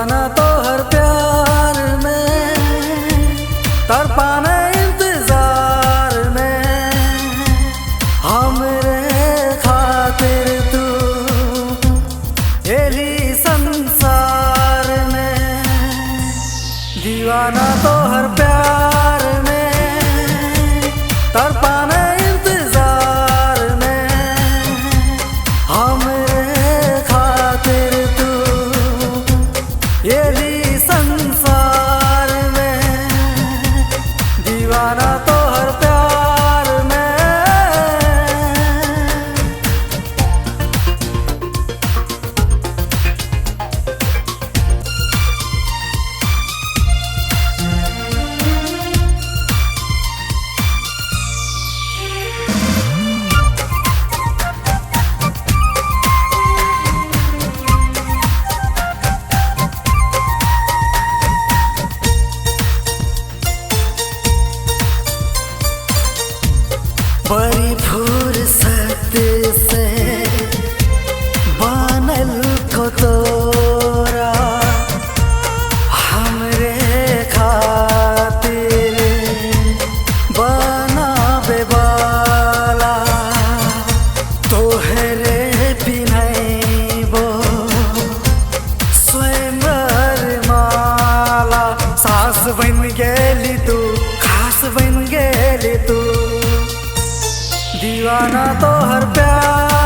दीवाना तो हर प्यार में, तड़पाने इंतजार में, हमरे खातिर तू यही संसार में। दीवाना तो हर प्यार में, तड़पाने इंतजार में, हमरे खातिर तू यही संसार में। दीवाना तो हर प्यार में। बड़ी फुर्सत से बनल को तोरा, हमरे खातिर बनावे वाला, तोहरे पिन्हैबो स्वयंवर माला। सास बन गेली तू, खास बन गेली तू। दीवाना तो हर प्यार